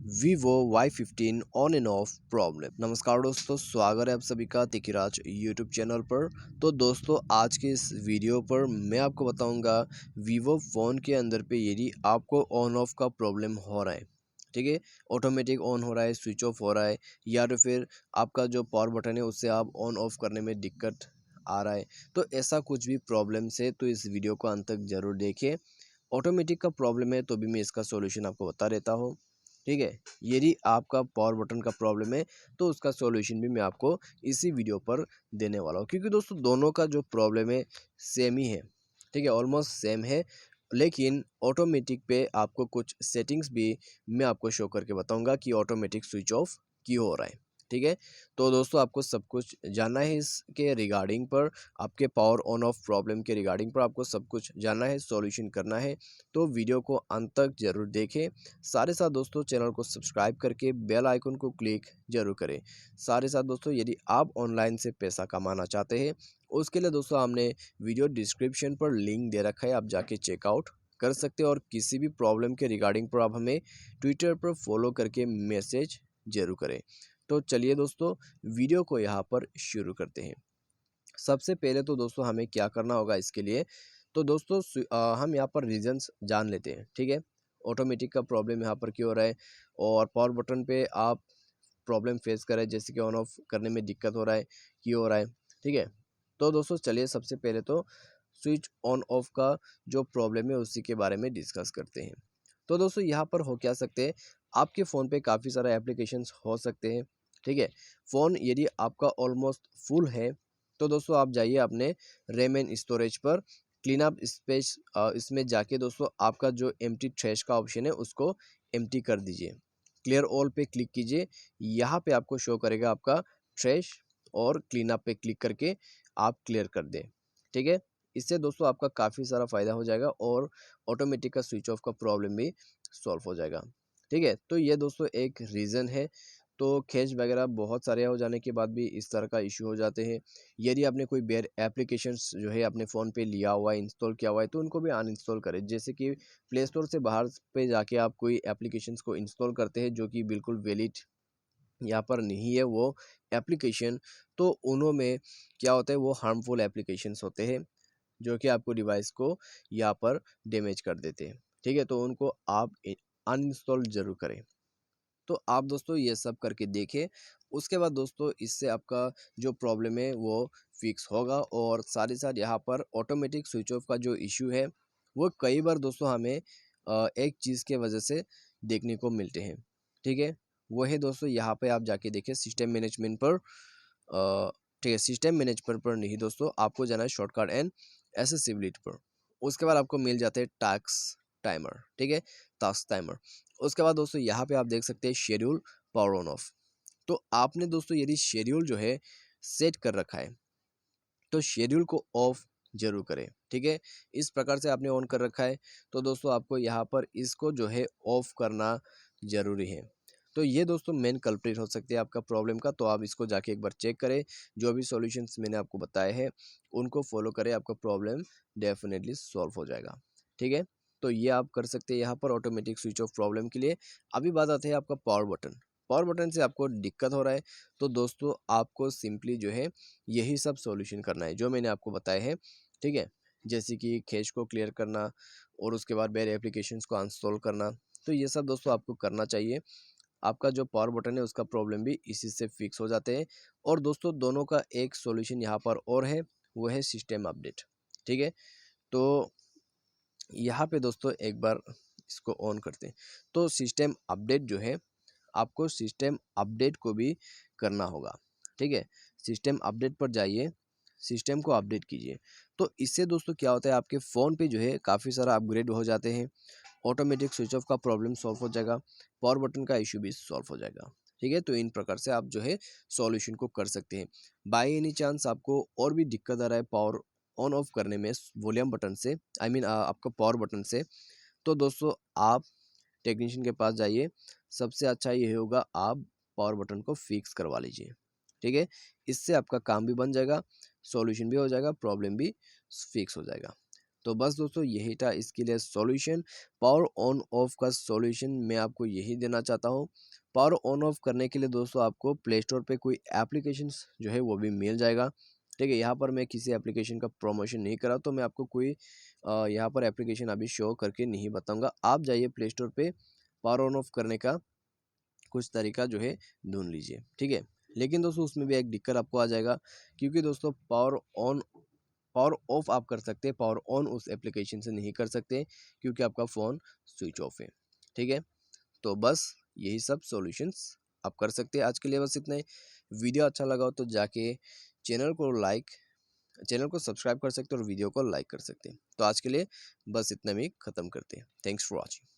Vivo Y15 on end of problem. नमस्कार दोस्तों, स्वागत है आप सभी का तिकिराज यूट्यूब चैनल पर। तो दोस्तों, आज के इस वीडियो पर मैं आपको बताऊंगा वीवो फ़ोन के अंदर पे यदि आपको ऑन ऑफ का प्रॉब्लम हो रहा है, ठीक है, ऑटोमेटिक ऑन हो रहा है, स्विच ऑफ हो रहा है, या तो फिर आपका जो पावर बटन है उससे आप ऑन ऑफ करने में दिक्कत आ रहा है, तो ऐसा कुछ भी प्रॉब्लम है तो इस वीडियो को अंत तक ज़रूर देखिए। ऑटोमेटिक का प्रॉब्लम है तो भी मैं इसका सॉल्यूशन आपको बता देता हूँ, ठीक है। यदि आपका पावर बटन का प्रॉब्लम है तो उसका सॉल्यूशन भी मैं आपको इसी वीडियो पर देने वाला हूँ, क्योंकि दोस्तों दोनों का जो प्रॉब्लम है सेम ही है, ठीक है, ऑलमोस्ट सेम है। लेकिन ऑटोमेटिक पे आपको कुछ सेटिंग्स भी मैं आपको शो करके बताऊंगा कि ऑटोमेटिक स्विच ऑफ क्यों हो रहा है, ठीक है। तो दोस्तों, आपको सब कुछ जानना है इसके रिगार्डिंग पर, आपके पावर ऑन ऑफ प्रॉब्लम के रिगार्डिंग पर आपको सब कुछ जानना है, सॉल्यूशन करना है, तो वीडियो को अंत तक जरूर देखें। सारे साथ दोस्तों, चैनल को सब्सक्राइब करके बेल आइकन को क्लिक जरूर करें। सारे साथ दोस्तों, यदि आप ऑनलाइन से पैसा कमाना चाहते हैं, उसके लिए दोस्तों हमने वीडियो डिस्क्रिप्शन पर लिंक दे रखा है, आप जाके चेकआउट कर सकते हैं। और किसी भी प्रॉब्लम के रिगार्डिंग पर आप हमें ट्विटर पर फॉलो करके मैसेज जरूर करें। तो चलिए दोस्तों, वीडियो को यहाँ पर शुरू करते हैं। सबसे पहले तो दोस्तों हमें क्या करना होगा इसके लिए, तो दोस्तों हम यहाँ पर रीजंस जान लेते हैं, ठीक है। ऑटोमेटिक का प्रॉब्लम यहाँ पर क्यों हो रहा है और पावर बटन पे आप प्रॉब्लम फेस कर रहे हैं, जैसे कि ऑन ऑफ करने में दिक्कत हो रहा है, क्यों हो रहा है, ठीक है। तो दोस्तों चलिए, सबसे पहले तो स्विच ऑन ऑफ का जो प्रॉब्लम है उसी के बारे में डिस्कस करते हैं। तो दोस्तों यहाँ पर हो क्या सकते हैं, आपके फ़ोन पे काफ़ी सारे एप्लीकेशंस हो सकते हैं, ठीक है। फ़ोन यदि आपका ऑलमोस्ट फुल है तो दोस्तों आप जाइए अपने रैम एंड स्टोरेज पर, क्लीन अप स्पेस, इसमें जाके दोस्तों आपका जो एम्प्टी ट्रैश का ऑप्शन है उसको एम्प्टी कर दीजिए। क्लियर ऑल पे क्लिक कीजिए, यहाँ पे आपको शो करेगा आपका ट्रैश, और क्लीन अप पे क्लिक करके आप क्लियर कर दें, ठीक है। इससे दोस्तों आपका काफ़ी सारा फ़ायदा हो जाएगा और ऑटोमेटिक का स्विच ऑफ का प्रॉब्लम भी सॉल्व हो जाएगा, ठीक है। तो ये दोस्तों एक रीज़न है। तो खैच वगैरह बहुत सारे हो जाने के बाद भी इस तरह का इशू हो जाते हैं। यदि आपने कोई बेर एप्लीकेशंस जो है अपने फ़ोन पे लिया हुआ है, इंस्टॉल किया हुआ है, तो उनको भी अनइंस्टॉल करें। जैसे कि प्ले स्टोर से बाहर पे जाके आप कोई एप्लीकेशंस को इंस्टॉल करते हैं जो कि बिल्कुल वैलिड यहाँ पर नहीं है वो एप्लीकेशन, तो उनमें क्या होता है, वो हार्मफुल एप्लीकेशंस होते हैं जो कि आपको डिवाइस को यहाँ पर डैमेज कर देते हैं, ठीक है। तो उनको आप अनइंस्टॉल ज़रूर करें। तो आप दोस्तों ये सब करके देखें, उसके बाद दोस्तों इससे आपका जो प्रॉब्लम है वो फिक्स होगा। और साथ ही साथ यहाँ पर ऑटोमेटिक स्विच ऑफ का जो इशू है वो कई बार दोस्तों हमें एक चीज़ के वजह से देखने को मिलते हैं, ठीक है। वो है दोस्तों, यहाँ पे आप जाके देखिए सिस्टम मैनेजमेंट पर, ठीक है, सिस्टम मैनेजमेंट पर नहीं दोस्तों, आपको जाना है शॉर्टकट एंड एसेसिबिलिटी पर। उसके बाद आपको मिल जाते हैं टास्क टाइमर, ठीक है, टास्क टाइमर। उसके बाद दोस्तों यहाँ पे आप देख सकते हैं शेड्यूल पावर ऑन ऑफ। तो आपने दोस्तों यदि शेड्यूल जो है सेट कर रखा है तो शेड्यूल को ऑफ जरूर करें, ठीक है। इस प्रकार से आपने ऑन कर रखा है तो दोस्तों आपको यहाँ पर इसको जो है ऑफ करना जरूरी है। तो ये दोस्तों मेन कल्प्रिट हो सकती है आपका प्रॉब्लम का, तो आप इसको जाके एक बार चेक करें। जो भी सॉल्यूशंस मैंने आपको बताए हैं उनको फॉलो करें, आपका प्रॉब्लम डेफिनेटली सॉल्व हो जाएगा, ठीक है। तो ये आप कर सकते हैं यहाँ पर ऑटोमेटिक स्विच ऑफ प्रॉब्लम के लिए। अभी बात आती है आपका पावर बटन। पावर बटन से आपको दिक्कत हो रहा है तो दोस्तों आपको सिंपली जो है यही सब सॉल्यूशन करना है जो मैंने आपको बताए हैं, ठीक है। जैसे कि कैश को क्लियर करना और उसके बाद मेरे एप्लीकेशंस को अनइंस्टॉल करना, तो ये सब दोस्तों आपको करना चाहिए। आपका जो पावर बटन है उसका प्रॉब्लम भी इसी से फिक्स हो जाते हैं। और दोस्तों दोनों का एक सॉल्यूशन यहाँ पर और है, वो है सिस्टम अपडेट, ठीक है। तो यहाँ पे दोस्तों एक बार इसको ऑन करते हैं। तो सिस्टम अपडेट जो है, आपको सिस्टम अपडेट को भी करना होगा, ठीक है। सिस्टम अपडेट पर जाइए, सिस्टम को अपडेट कीजिए। तो इससे दोस्तों क्या होता है, आपके फ़ोन पे जो है काफ़ी सारा अपग्रेड हो जाते हैं, ऑटोमेटिक स्विच ऑफ का प्रॉब्लम सॉल्व हो जाएगा, पावर बटन का इशू भी सॉल्व हो जाएगा, ठीक है। तो इन प्रकार से आप जो है सॉल्यूशन को कर सकते हैं। बाय एनी चांस आपको और भी दिक्कत आ रहा है पावर ऑन ऑफ करने में वॉल्यूम बटन से, आई मीन आपका पावर बटन से, तो दोस्तों आप टेक्नीशियन के पास जाइए। सबसे अच्छा ये होगा आप पावर बटन को फिक्स करवा लीजिए, ठीक है। इससे आपका काम भी बन जाएगा, सॉल्यूशन भी हो जाएगा, प्रॉब्लम भी फिक्स हो जाएगा। तो बस दोस्तों यही था इसके लिए सॉल्यूशन। पावर ऑन ऑफ का सॉल्यूशन मैं आपको यही देना चाहता हूँ। पावर ऑन ऑफ करने के लिए दोस्तों आपको प्ले स्टोर पे कोई एप्लीकेशंस जो है वो भी मिल जाएगा। ठीक है, यहाँ पर मैं किसी एप्लीकेशन का प्रमोशन नहीं कर रहा, तो मैं आपको कोई यहाँ पर एप्लीकेशन अभी शो करके नहीं बताऊंगा। आप जाइए प्ले स्टोर पे, पावर ऑन ऑफ करने का कुछ तरीका जो है ढूंढ लीजिए। ठीक है, लेकिन दोस्तों उसमें भी एक दिक्कत आपको आ जाएगा, क्योंकि दोस्तों पावर ऑफ आप कर सकते हैं, पावर ऑन उस एप्लीकेशन से नहीं कर सकते, क्योंकि आपका फ़ोन स्विच ऑफ है। ठीक है, तो बस यही सब सॉल्यूशंस आप कर सकते हैं। आज के लिए बस इतना ही। वीडियो अच्छा लगा हो तो जाके चैनल को सब्सक्राइब कर सकते हैं और वीडियो को लाइक कर सकते हैं। तो आज के लिए बस इतना में ख़त्म करते हैं। Thanks for watching.